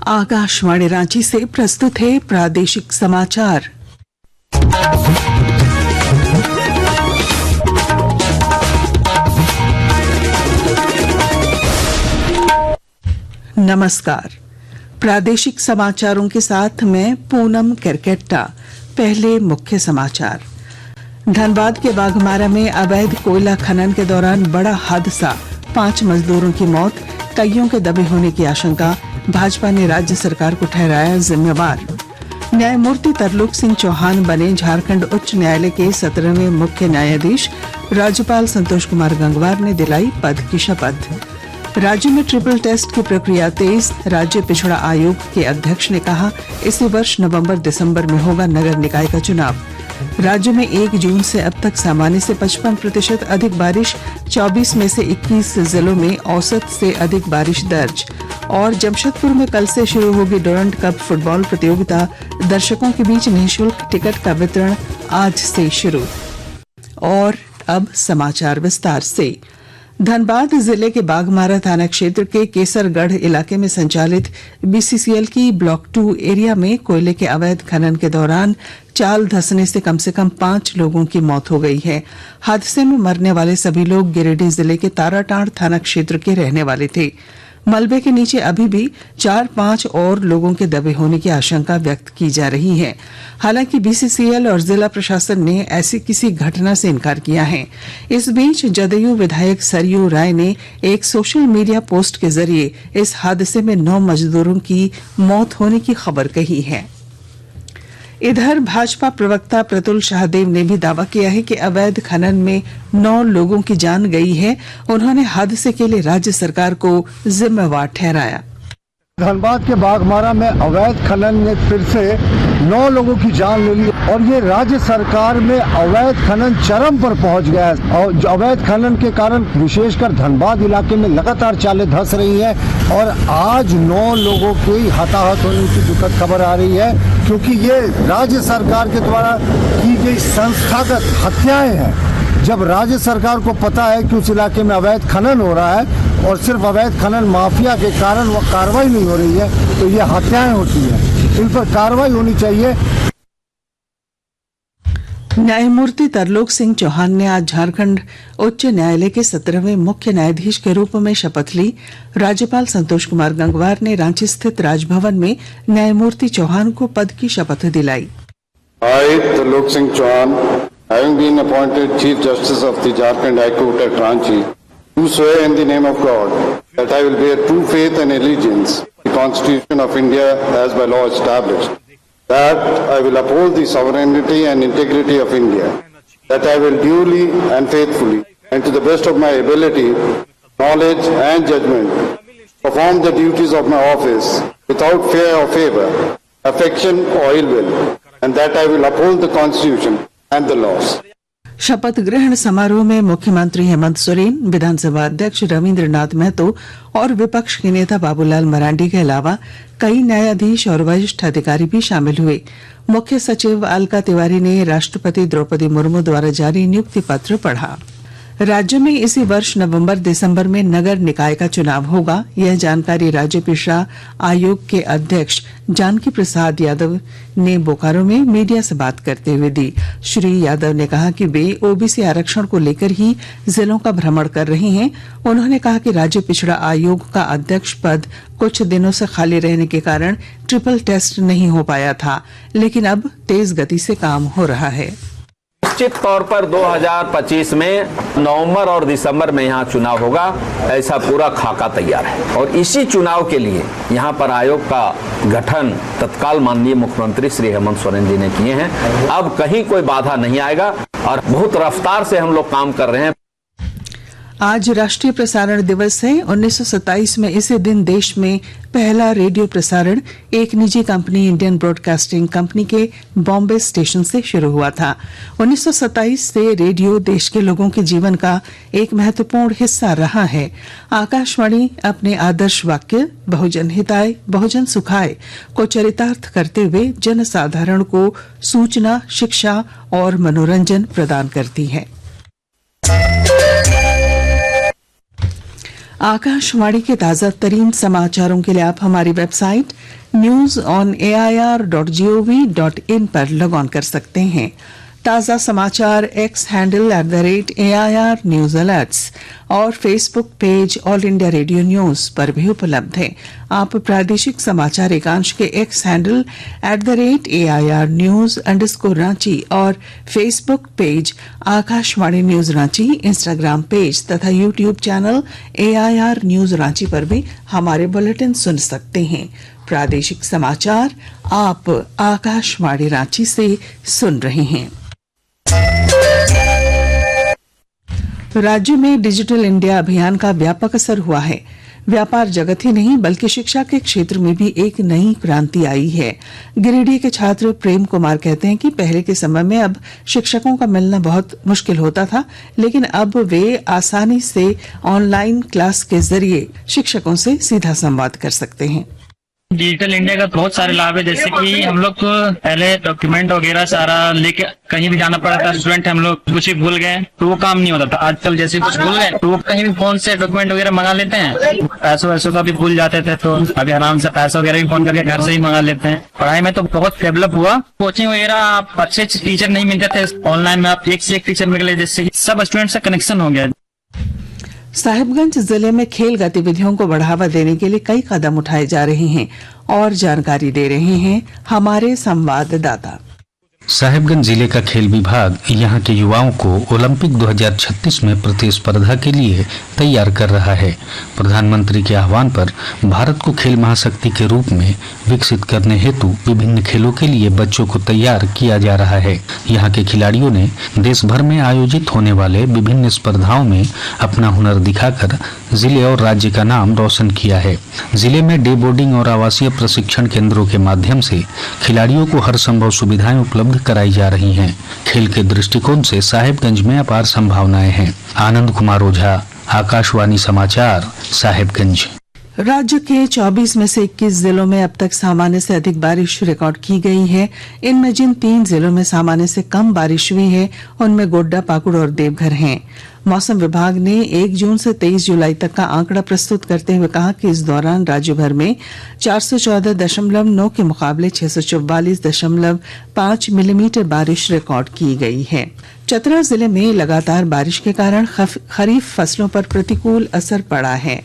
आकाशवाणी रांची से प्रस्तुत है प्रादेशिक समाचार। नमस्कार, प्रादेशिक समाचारों के साथ मैं पूनम केरकेट्टा। पहले मुख्य समाचार। धनबाद के बाघमारा में अवैध कोयला खनन के दौरान बड़ा हादसा, 5 मजदूरों की मौत, कईयों के दबे होने की आशंका। भाजपा ने राज्य सरकार को ठहराया जिम्मेवार। न्यायमूर्ति तरलोक सिंह चौहान बने झारखंड उच्च न्यायालय के 17वें मुख्य न्यायाधीश। राज्यपाल संतोष कुमार गंगवार ने दिलाई पद की शपथ। राज्य में ट्रिपल टेस्ट की प्रक्रिया तेज। राज्य पिछड़ा आयोग के अध्यक्ष ने कहा, इसी वर्ष नवंबर दिसंबर में होगा नगर निकाय का चुनाव। राज्य में 1 जून से अब तक सामान्य से 55% अधिक बारिश। 24 में से 21 जिलों में औसत से अधिक बारिश दर्ज। और जमशेदपुर में कल से शुरू होगी डोरंड कप फुटबॉल प्रतियोगिता। दर्शकों के बीच निःशुल्क टिकट का वितरण आज से शुरू। और अब समाचार विस्तार से। धनबाद जिले के बाघमारा थाना क्षेत्र के केसरगढ़ इलाके में संचालित बीसीसीएल की ब्लॉक 2 एरिया में कोयले के अवैध खनन के दौरान चाल धंसने से कम 5 लोगों की मौत हो गई है। हादसे में मरने वाले सभी लोग गिरिडीह जिले के ताराटांड़ थाना क्षेत्र के रहने वाले थे। मलबे के नीचे अभी भी 4-5 और लोगों के दबे होने की आशंका व्यक्त की जा रही है। हालांकि बीसीसीएल और जिला प्रशासन ने ऐसी किसी घटना से इनकार किया है। इस बीच जदयू विधायक सरयू राय ने एक सोशल मीडिया पोस्ट के जरिए इस हादसे में 9 मजदूरों की मौत होने की खबर कही है। इधर भाजपा प्रवक्ता प्रतुल शाहदेव ने भी दावा किया है कि अवैध खनन में 9 लोगों की जान गई है। उन्होंने हादसे के लिए राज्य सरकार को जिम्मेवार ठहराया। धनबाद के बाघमारा में अवैध खनन ने फिर से 9 लोगों की जान ले ली और ये राज्य सरकार में अवैध खनन चरम पर पहुंच गया है। और अवैध खनन के कारण विशेषकर धनबाद इलाके में लगातार चालें धंस रही है और आज 9 लोगों के हताहत होने की दुखद खबर आ रही है, क्योंकि ये राज्य सरकार के द्वारा की गई संस्थागत हत्याएं हैं। जब राज्य सरकार को पता है कि उस इलाके में अवैध खनन हो रहा है और सिर्फ अवैध खनन माफिया के कारण वो कार्रवाई नहीं हो रही है, तो ये हत्याएं होती है। इन पर कार्रवाई होनी चाहिए। न्यायमूर्ति तरलोक सिंह चौहान ने आज झारखंड उच्च न्यायालय के 17वें मुख्य न्यायाधीश के रूप में शपथ ली। राज्यपाल संतोष कुमार गंगवार ने रांची स्थित राजभवन में न्यायमूर्ति चौहान को पद की शपथ दिलाई। I, Tarlok Singh Chauhan, having been appointed Chief Justice of the Jharkhand High Court at Ranchi, do swear in the name of God that I will bear true faith and allegiance to the Constitution of India as by law established, that I will uphold the sovereignty and integrity of India, that I will duly and faithfully and to the best of my ability, knowledge and judgment perform the duties of my office without fear or favor, affection or ill will, and that I will uphold the Constitution and the laws. शपथ ग्रहण समारोह में मुख्यमंत्री हेमंत सोरेन, विधानसभा अध्यक्ष रविंद्र नाथ महतो और विपक्ष के नेता बाबूलाल मरांडी के अलावा कई न्यायाधीश और वरिष्ठ अधिकारी भी शामिल हुए। मुख्य सचिव अलका तिवारी ने राष्ट्रपति द्रौपदी मुर्मू द्वारा जारी नियुक्ति पत्र पढ़ा। राज्य में इसी वर्ष नवंबर दिसंबर में नगर निकाय का चुनाव होगा। यह जानकारी राज्य पिछड़ा आयोग के अध्यक्ष जानकी प्रसाद यादव ने बोकारो में मीडिया से बात करते हुए दी। श्री यादव ने कहा कि वे ओबीसी आरक्षण को लेकर ही जिलों का भ्रमण कर रहे हैं। उन्होंने कहा कि राज्य पिछड़ा आयोग का अध्यक्ष पद कुछ दिनों से खाली रहने के कारण ट्रिपल टेस्ट नहीं हो पाया था, लेकिन अब तेज गति से काम हो रहा है। निश्चित तौर पर 2025 में नवंबर और दिसंबर में यहाँ चुनाव होगा, ऐसा पूरा खाका तैयार है। और इसी चुनाव के लिए यहाँ पर आयोग का गठन तत्काल माननीय मुख्यमंत्री श्री हेमंत सोरेन जी ने किए हैं। अब कहीं कोई बाधा नहीं आएगा और बहुत रफ्तार से हम लोग काम कर रहे हैं। आज राष्ट्रीय प्रसारण दिवस है। 1927 में इसी दिन देश में पहला रेडियो प्रसारण एक निजी कंपनी इंडियन ब्रॉडकास्टिंग कंपनी के बॉम्बे स्टेशन से शुरू हुआ था। 1927 से रेडियो देश के लोगों के जीवन का एक महत्वपूर्ण हिस्सा रहा है। आकाशवाणी अपने आदर्श वाक्य बहुजन हिताय बहुजन सुखाय को चरितार्थ करते हुए जनसाधारण को सूचना, शिक्षा और मनोरंजन प्रदान करती है। आकाशवाणी के ताजा तरीन समाचारों के लिए आप हमारी वेबसाइट news.air.gov.in पर लॉग ऑन कर सकते हैं। ताजा समाचार X handle @AIR news alerts और Facebook page all India radio news पर भी उपलब्ध है। आप प्रादेशिक समाचार एकांश के X handle @AIR news _Ranchi और Facebook page Akashvani news Ranchi, Instagram page तथा YouTube channel AIR news Ranchi पर भी हमारे बुलेटिन सुन सकते हैं। प्रादेशिक समाचार आप आकाशवाणी रांची से सुन रहे हैं। राज्य में डिजिटल इंडिया अभियान का व्यापक असर हुआ है। व्यापार जगत ही नहीं बल्कि शिक्षा के क्षेत्र में भी एक नई क्रांति आई है। गिरिडीह के छात्र प्रेम कुमार कहते हैं कि पहले के समय में अब शिक्षकों का मिलना बहुत मुश्किल होता था, लेकिन अब वे आसानी से ऑनलाइन क्लास के जरिए शिक्षकों से सीधा संवाद कर सकते हैं। डिजिटल इंडिया का बहुत सारे लाभ है, जैसे कि हम लोग को पहले डॉक्यूमेंट वगैरह सारा लेके कहीं भी जाना पड़ा था। स्टूडेंट हम लोग कुछ भी भूल गए तो वो काम नहीं होता था। आजकल जैसे कुछ भूल गए तो वो कहीं भी फोन से डॉक्यूमेंट वगैरह मंगा लेते हैं। पैसों का भी भूल जाते थे तो अभी आराम से पैसा वगैरह भी फोन करके घर से ही मंगा लेते हैं। पढ़ाई में तो बहुत डेवलप हुआ। कोचिंग वगैरह आप अच्छे टीचर नहीं मिलते थे, ऑनलाइन में आप एक से एक टीचर मिल गए, जिससे सब स्टूडेंट से कनेक्शन हो गया। साहिबगंज जिले में खेल गतिविधियों को बढ़ावा देने के लिए कई कदम उठाए जा रहे हैं और जानकारी दे रहे हैं हमारे संवाददाता। साहिबगंज जिले का खेल विभाग यहां के युवाओं को ओलंपिक 2036 में प्रतिस्पर्धा के लिए तैयार कर रहा है। प्रधानमंत्री के आह्वान पर भारत को खेल महाशक्ति के रूप में विकसित करने हेतु विभिन्न खेलों के लिए बच्चों को तैयार किया जा रहा है। यहां के खिलाड़ियों ने देश भर में आयोजित होने वाले विभिन्न स्पर्धाओं में अपना हुनर दिखाकर जिले और राज्य का नाम रोशन किया है। जिले में डे बोर्डिंग और आवासीय प्रशिक्षण केंद्रों के माध्यम से खिलाड़ियों को हर संभव सुविधाएं उपलब्ध कराई जा रही हैं। खेल के दृष्टिकोण से साहिबगंज में अपार संभावनाएं हैं। आनंद कुमार ओझा, आकाशवाणी समाचार, साहिबगंज। राज्य के 24 में से 21 जिलों में अब तक सामान्य से अधिक बारिश रिकॉर्ड की गई है। इनमें जिन 3 जिलों में सामान्य से कम बारिश हुई है उनमें गोड्डा, पाकुड़ और देवघर हैं। मौसम विभाग ने 1 जून से 23 जुलाई तक का आंकड़ा प्रस्तुत करते हुए कहा कि इस दौरान राज्य भर में 414.9 के मुकाबले 644.5 मिलीमीटर बारिश रिकॉर्ड की गई है। चतरा जिले में लगातार बारिश के कारण खरीफ फसलों पर प्रतिकूल असर पड़ा है।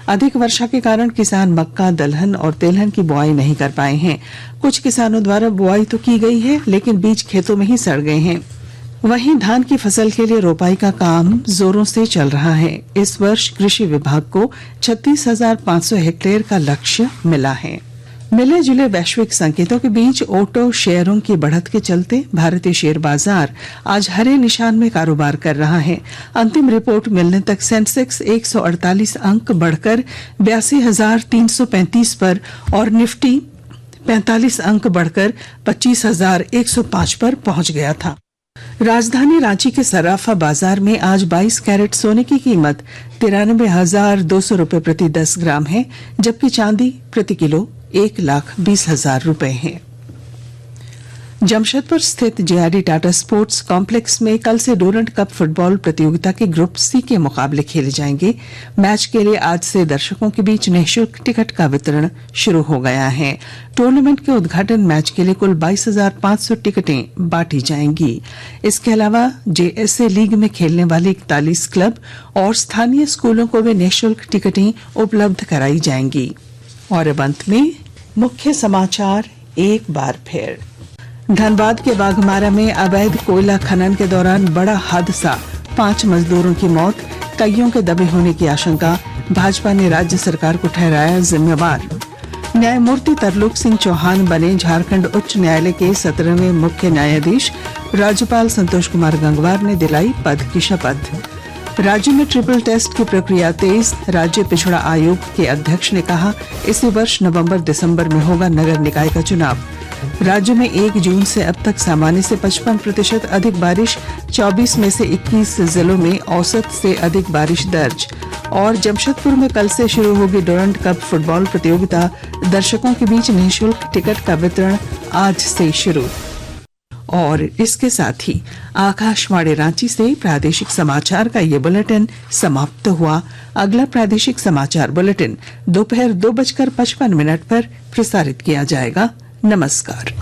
अधिक वर्षा के कारण किसान मक्का, दलहन और तेलहन की बुआई नहीं कर पाए हैं। कुछ किसानों द्वारा बुआई तो की गई है, लेकिन बीज खेतों में ही सड़ गए हैं। वहीं धान की फसल के लिए रोपाई का काम जोरों से चल रहा है। इस वर्ष कृषि विभाग को 36,500 हेक्टेयर का लक्ष्य मिला है। मिले जुले वैश्विक संकेतों के बीच ऑटो शेयरों की बढ़त के चलते भारतीय शेयर बाजार आज हरे निशान में कारोबार कर रहा है। अंतिम रिपोर्ट मिलने तक सेंसेक्स 148 अंक बढ़कर 82,335 पर और निफ्टी 45 अंक बढ़कर 25,105 पर पहुंच गया था। राजधानी रांची के सराफा बाजार में आज 22 कैरेट सोने की कीमत 93,200 रुपए प्रति 10 ग्राम है, जबकि चांदी प्रति किलो 1,20,000 रुपए है। जमशेदपुर स्थित जेआरडी टाटा स्पोर्ट्स कॉम्प्लेक्स में कल से डोरंट कप फुटबॉल प्रतियोगिता के ग्रुप सी के मुकाबले खेले जाएंगे। मैच के लिए आज से दर्शकों के बीच निःशुल्क टिकट का वितरण शुरू हो गया है। टूर्नामेंट के उद्घाटन मैच के लिए कुल 22,500 टिकटें बांटी जाएंगी। इसके अलावा जेएसए लीग में खेलने वाले 41 क्लब और स्थानीय स्कूलों को भी निःशुल्क टिकटें उपलब्ध कराई जाएंगी। और अब अंत में मुख्य समाचार एक बार फिर। धनबाद के बाघमारा में अवैध कोयला खनन के दौरान बड़ा हादसा, 5 मजदूरों की मौत, कईयों के दबे होने की आशंका। भाजपा ने राज्य सरकार को ठहराया जिम्मेवार। न्यायमूर्ति तरलोक सिंह चौहान बने झारखंड उच्च न्यायालय के 17वें मुख्य न्यायाधीश। राज्यपाल संतोष कुमार गंगवार ने दिलाई पद की शपथ। राज्य में ट्रिपल टेस्ट की प्रक्रिया तेज। राज्य पिछड़ा आयोग के अध्यक्ष ने कहा इसी वर्ष नवंबर-दिसंबर में होगा नगर निकाय का चुनाव। राज्य में 1 जून से अब तक सामान्य से 55% अधिक बारिश, 24 में से 21 जिलों में औसत से अधिक बारिश दर्ज। और जमशेदपुर में कल से शुरू होगी डोरंट कप फुटबॉल प्रतियोगिता, दर्शकों के बीच निःशुल्क टिकट का वितरण आज से शुरू। और इसके साथ ही आकाशवाणी रांची से प्रादेशिक समाचार का ये बुलेटिन समाप्त हुआ। अगला प्रादेशिक समाचार बुलेटिन दोपहर 2:55 पर प्रसारित किया जाएगा। नमस्कार।